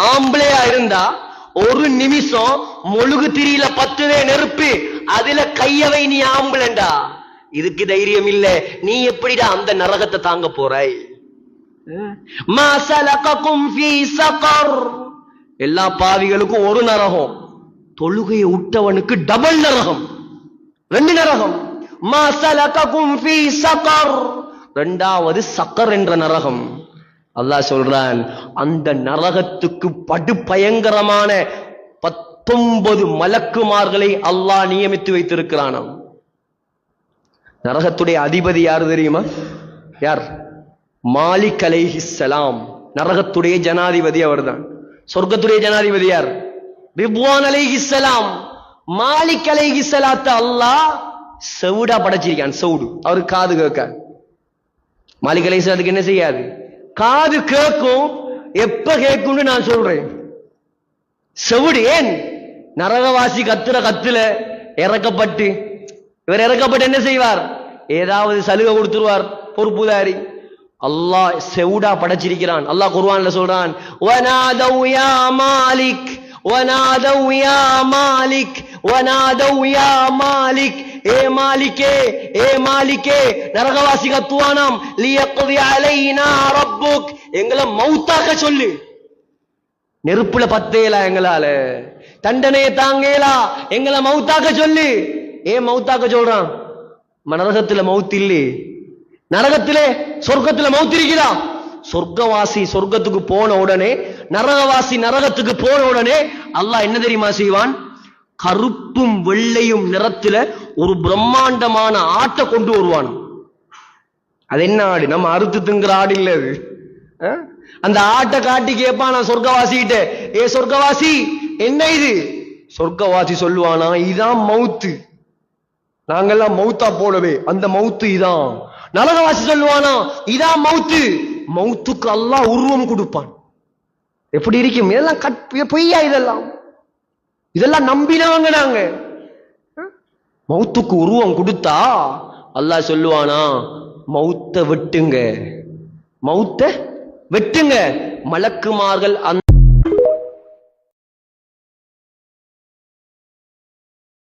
ஆம்பளையா இருந்தா ஒரு நிமிஷம் மொழுகு திரியில பத்துவே நெருப்பு, அதுல கையவை நீ ஆம்பளண்டா. இதுக்கு தைரியம் இல்ல, நீ எப்படிடா அந்த நரகத்தை தாங்க போறாய்? மா சலககும் ஃபீ ஸகர். எல்லா பாவிகளுக்கும் ஒரு நரகம், தொழுகையை விட்டவனுக்கு டபுள் நரகம், 2 நரகம். மா சலககும் ஃபீ ஸகர், இரண்டாவது சக்கர் என்ற நரகம். அல்லாஹ் சொல்றான், அந்த நரகத்துக்கு படு பயங்கரமான 19 மலக்குமார்களை அல்லாஹ் நியமித்து வைத்திருக்கிறானாம். நரகத்துடைய அதிபதி யாரு தெரியுமா? யார்? மாலிக் அலைஹிஸ்ஸலாம். நரகத்துடைய ஜனாதிபதி அவர்தான். சொர்க்கத்துடைய ஜனாதிபதி யார்? ரிப்வான் அலைஹிஸ்ஸலாம். மாலிக் அலைஹிஸ்ஸலாத்த அல்லாஹ் செவுடா படைச்சிருக்கான். செவுடு, அவரு காது கேட்காது. மாலிக் அலைஹிஸ்ஸலாத்துக்கு என்ன செய்யாது? காது கேட்கும். எப்ப கேட்கும்னு நான் சொல்றேன். செவுடு. ஏன்? நரகவாசி கத்துற கத்துல இறக்கப்பட்டு, இவர் இறக்கப்பட்டு என்ன செய்வார்? ஏதாவது சலுகை கொடுத்துருவார் பொறுப்புதாரி. அல்லாஹ் செவுடா படைச்சிருக்கிறான். அல்லாஹ் குர்ஆன்ல சொல்றான், வனாதௌ யா மாலிக் வனாதௌ யா மாலிக் வனாதௌ யா மாலிக். ஏ மாலிகே, ஏ மாலிகே. நரகவாசி கத்துவானாம், லியக்தி அலைனா ரப்புக். எங்களை மௌத்தாக்க சொல்லு. நெருப்புல பத்தேலா எங்களால, தண்டனையை தாங்கேலா, எங்களை மௌத்தாக்க சொல்லு. ஏன் மௌத்தாக்க சொல்றான்? நரகத்துல மௌத் இல்லே. நரகத்திலே சொர்க்கத்துல மௌத் இருக்கிறா. சொர்க்கவாசி சொர்க்கத்துக்கு போன உடனே, நரகவாசி நரகத்துக்கு போன உடனே அல்லாஹ் என்ன தெரியுமா செய்வான்? கருப்பும் வெள்ளையும் நிறத்துல ஒரு பிரம்மாண்டமான ஆட்டை கொண்டு வருவான். அது என்ன ஆடு? நம்ம அறுத்து திங்கிற ஆடு இல்ல அது. அந்த ஆட்டை காட்டி கேட்பானா சொர்க்கவாசிகிட்ட, ஏ சொர்க்கவாசி என்ன இது? சொர்க்கவாசி சொல்லுவானா, இதான் மவுத்து, நாங்கெல்லாம் மௌத்தா போலவே, அந்த மவுத்து இதான். நரகவாசி சொல்லுவானா, இதான் மவுத்து. மவுத்துக்கு அல்லாஹ் உருவம் கொடுப்பான். எப்படி இருக்கும்? இதெல்லாம் பொய்யா? இதெல்லாம் நம்பினவங்க நாங்க. மவுத்துக்கு உருவம் கொடுத்தா அல்லாஹ் சொல்லுவானா, மௌத்த வெட்டுங்க, மௌத்த வெட்டுங்க. மலக்குமார்கள் அந்த